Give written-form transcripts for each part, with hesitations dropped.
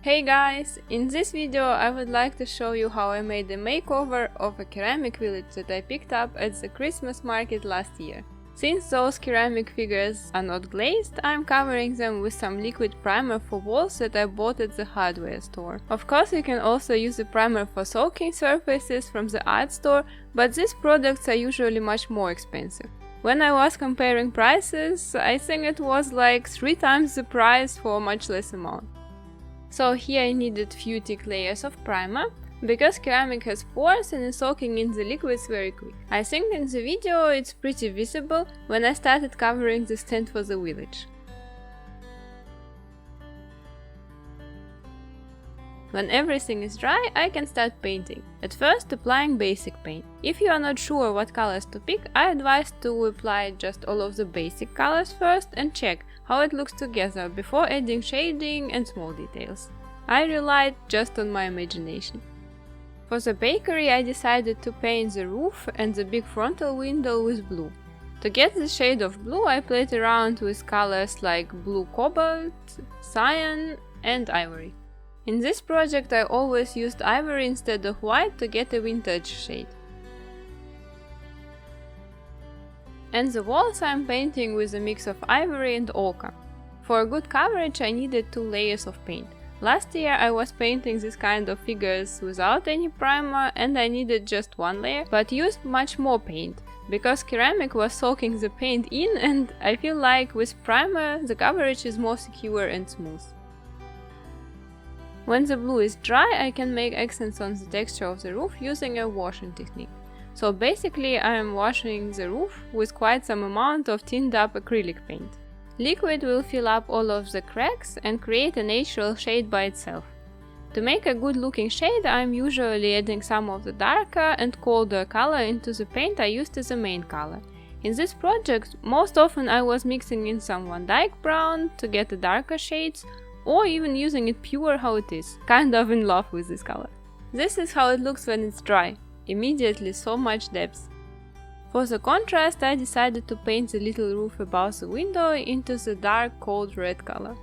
Hey guys! In this video I would like to show you how I made a makeover of a ceramic village that I picked up at the Christmas market last year. Since those ceramic figures are not glazed, I'm covering them with some liquid primer for walls that I bought at the hardware store. Of course you can also use a primer for soaking surfaces from the art store, but these products are usually much more expensive. When I was comparing prices, I think it was like 3 times the price for much less amount. So here I needed few thick layers of primer, because ceramic has pores and is soaking in the liquids very quick. I think in the video it's pretty visible when I started covering the stand for the village. When everything is dry, I can start painting. At first applying basic paint. If you are not sure what colors to pick, I advise to apply just all of the basic colors first and check how it looks together before adding shading and small details. I relied just on my imagination. For the bakery I decided to paint the roof and the big frontal window with blue. To get the shade of blue I played around with colors like blue cobalt, cyan and ivory. In this project I always used ivory instead of white to get a vintage shade. And the walls I'm painting with a mix of ivory and ochre. For a good coverage I needed 2 layers of paint. Last year I was painting this kind of figures without any primer and I needed just 1 layer, but used much more paint, because ceramic was soaking the paint in and I feel like with primer the coverage is more secure and smooth. When the blue is dry I can make accents on the texture of the roof using a washing technique. So basically I am washing the roof with quite some amount of tinned up acrylic paint. Liquid will fill up all of the cracks and create a natural shade by itself. To make a good looking shade I am usually adding some of the darker and colder color into the paint I used as a main color. In this project most often I was mixing in some Van Dyke brown to get the darker shades, or even using it pure how it is, kind of in love with this color. This is how it looks when it's dry. Immediately so much depth. For the contrast I decided to paint the little roof above the window into the dark cold red color.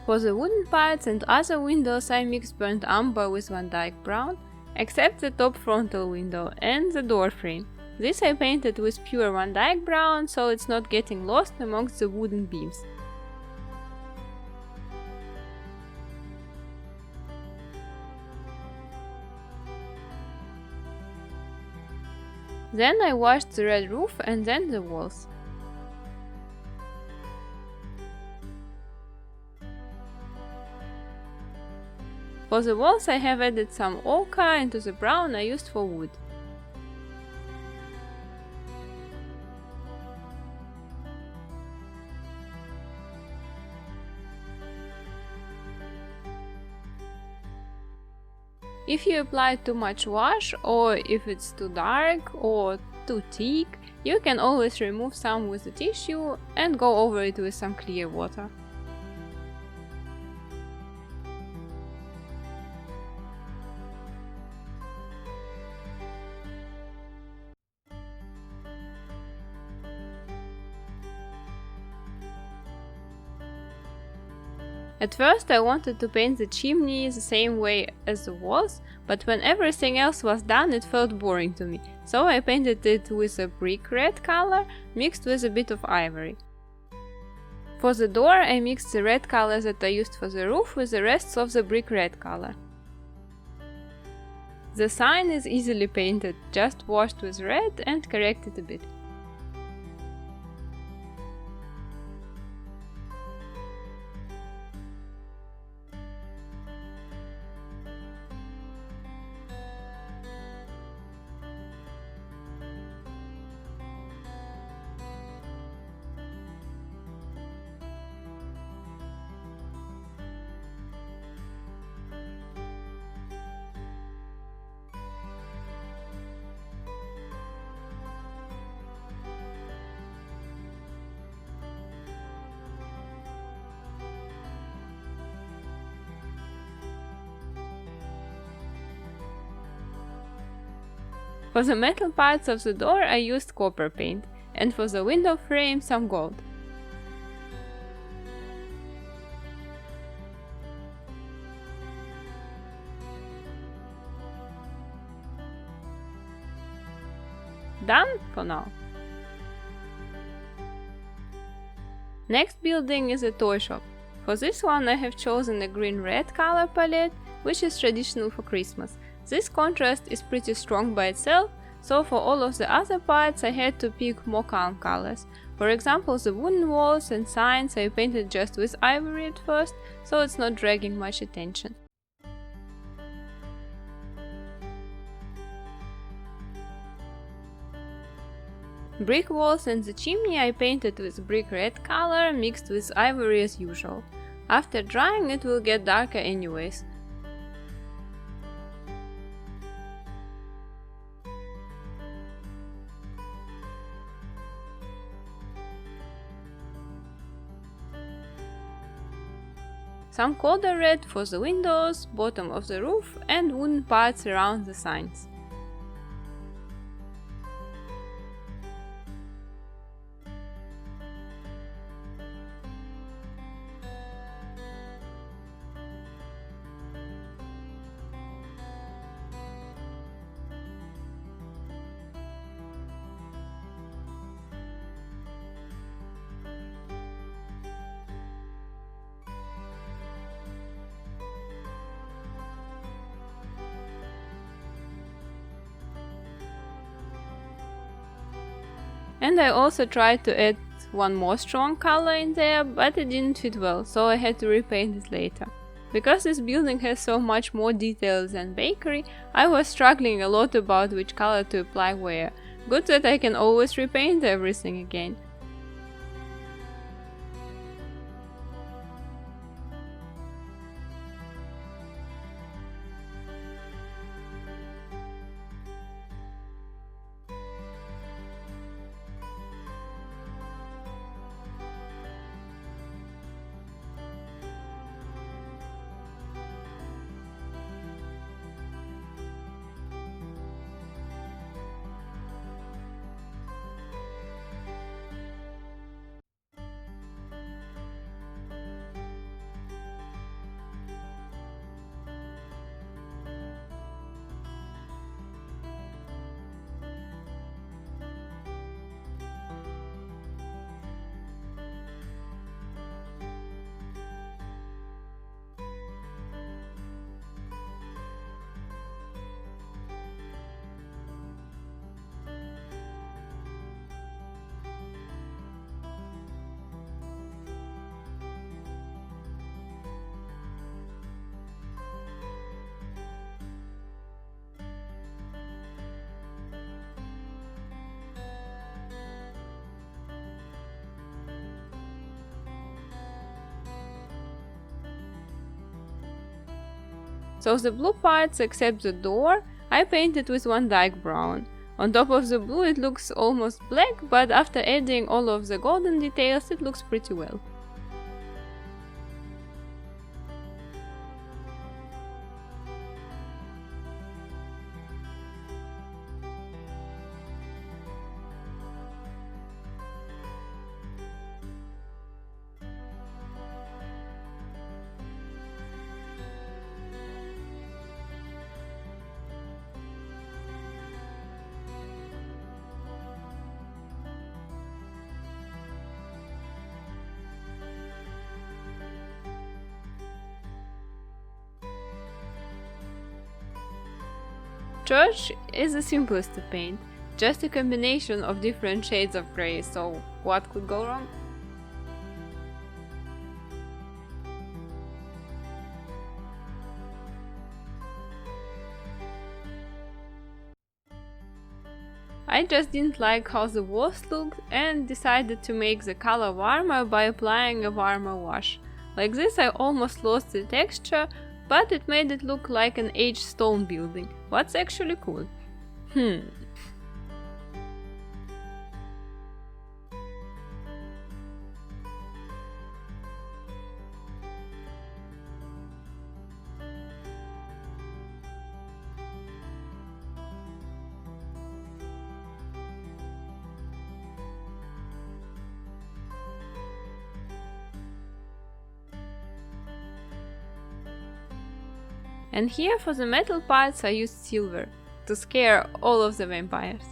For the wooden parts and other windows I mixed burnt umber with Van Dyke brown, except the top frontal window and the door frame. This I painted with pure Van Dyke brown, so it's not getting lost amongst the wooden beams. Then I washed the red roof and then the walls. For the walls I have added some ochre into the brown I used for wood. If you apply too much wash, or if it's too dark or too thick, you can always remove some with a tissue and go over it with some clear water. At first I wanted to paint the chimney the same way as the walls, but when everything else was done it felt boring to me, so I painted it with a brick red color mixed with a bit of ivory. For the door I mixed the red color that I used for the roof with the rest of the brick red color. The sign is easily painted, just washed with red and corrected a bit. For the metal parts of the door I used copper paint, and for the window frame some gold. Done for now. Next building is a toy shop. For this one I have chosen a green-red color palette, which is traditional for Christmas. This contrast is pretty strong by itself, so for all of the other parts I had to pick more calm colors. For example, the wooden walls and signs I painted just with ivory at first, so it's not dragging much attention. Brick walls and the chimney I painted with brick red color mixed with ivory as usual. After drying it will get darker anyways. Some colder red for the windows, bottom of the roof and wooden parts around the signs. And I also tried to add one more strong color in there, but it didn't fit well, so I had to repaint it later. Because this building has so much more details than bakery, I was struggling a lot about which color to apply where. Good that I can always repaint everything again. So the blue parts except the door I painted with one dark brown. On top of the blue it looks almost black, but after adding all of the golden details it looks pretty well. Church is the simplest to paint, just a combination of different shades of grey, so what could go wrong? I just didn't like how the walls looked and decided to make the color warmer by applying a warmer wash. Like this I almost lost the texture, but it made it look like an aged stone building. What's actually cool. And here for the metal parts I used silver, to scare all of the vampires.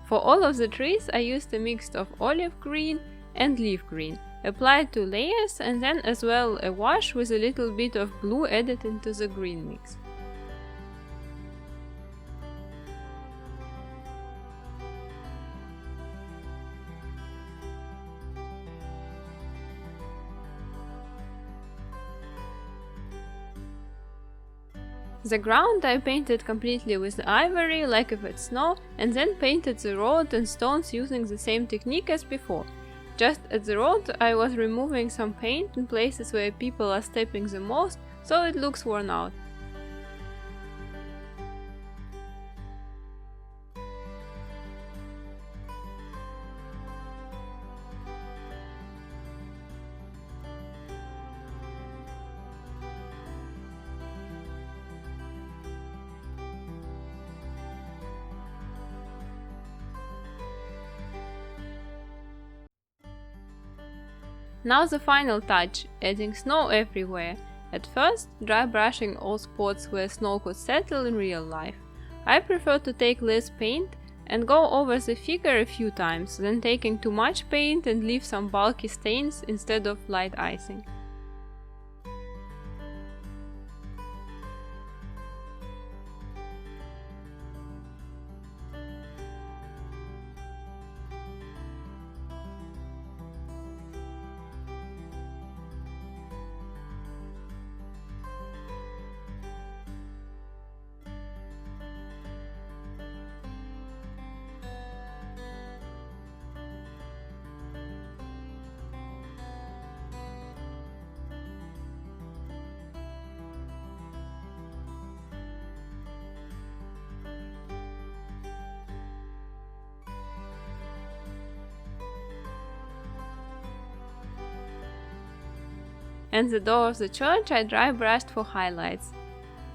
For all of the trees I used a mix of olive green and leaf green, applied 2 layers and then as well a wash with a little bit of blue added into the green mix. The ground I painted completely with ivory, like if it's snow, and then painted the road and stones using the same technique as before. Just at the road I was removing some paint in places where people are stepping the most, so it looks worn out. Now the final touch, adding snow everywhere. At first, dry brushing all spots where snow could settle in real life. I prefer to take less paint and go over the figure a few times, than taking too much paint and leave some bulky stains instead of light icing. And the door of the church I dry brushed for highlights.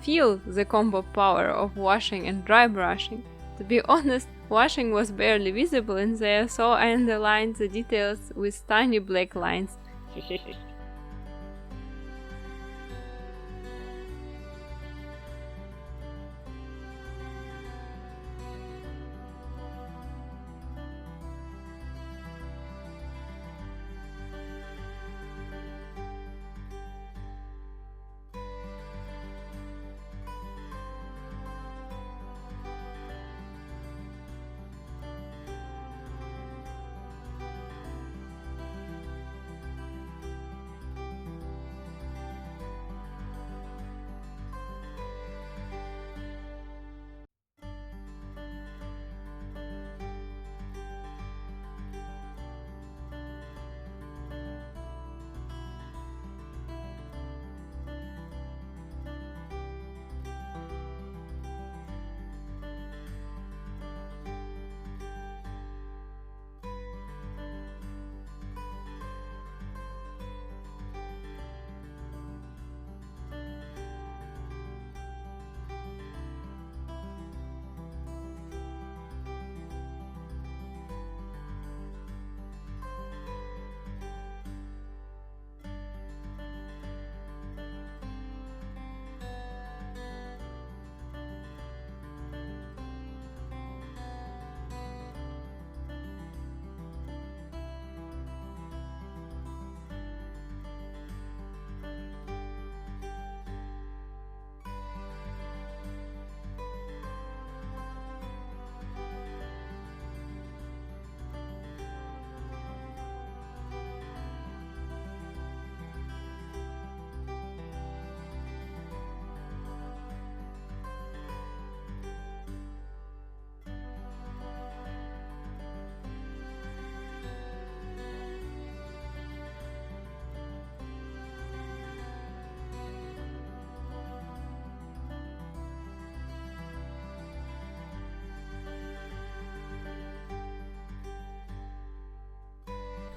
Feel the combo power of washing and dry brushing. To be honest, washing was barely visible in there, so I underlined the details with tiny black lines.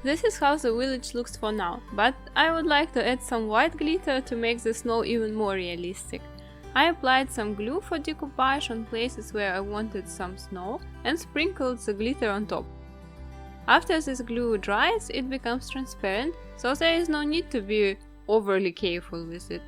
This is how the village looks for now, but I would like to add some white glitter to make the snow even more realistic. I applied some glue for decoupage on places where I wanted some snow and sprinkled the glitter on top. After this glue dries, it becomes transparent, so there is no need to be overly careful with it.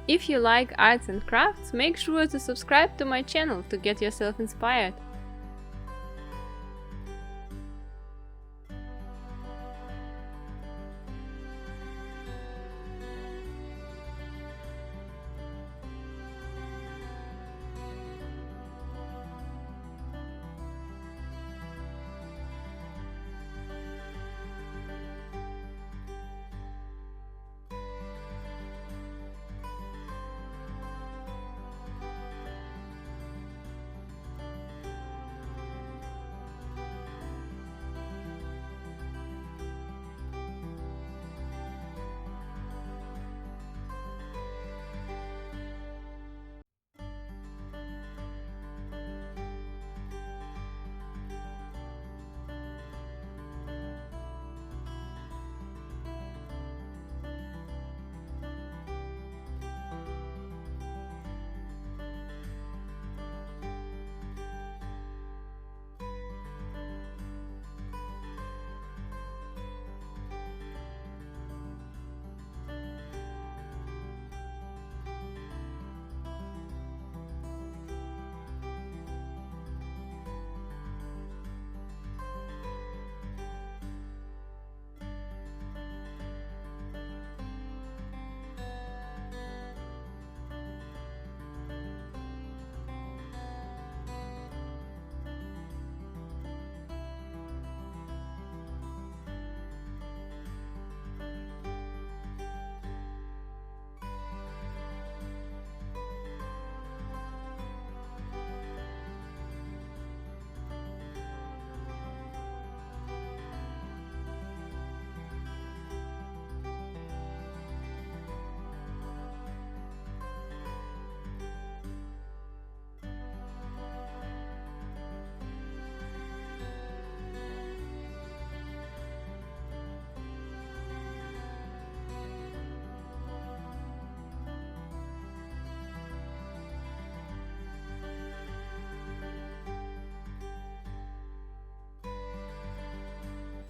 If you like arts and crafts, make sure to subscribe to my channel to get yourself inspired.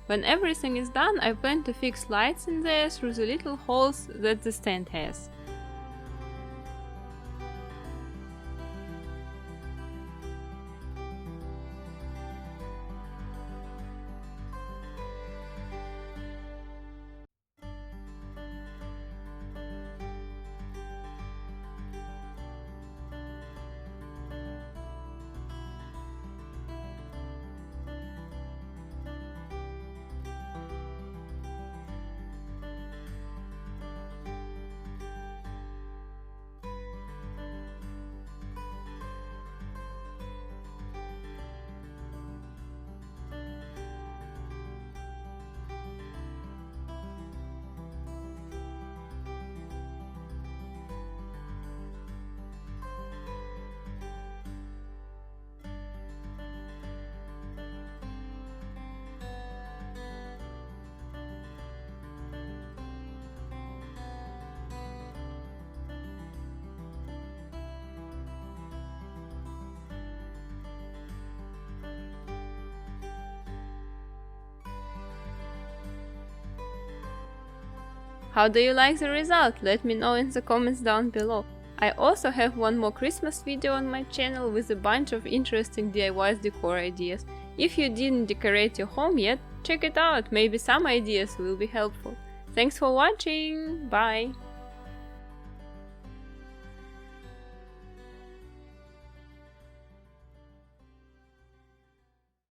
When everything is done, I plan to fix lights in there through the little holes that the stand has. How do you like the result? Let me know in the comments down below. I also have one more Christmas video on my channel with a bunch of interesting DIY decor ideas. If you didn't decorate your home yet, check it out, maybe some ideas will be helpful. Thanks for watching, bye!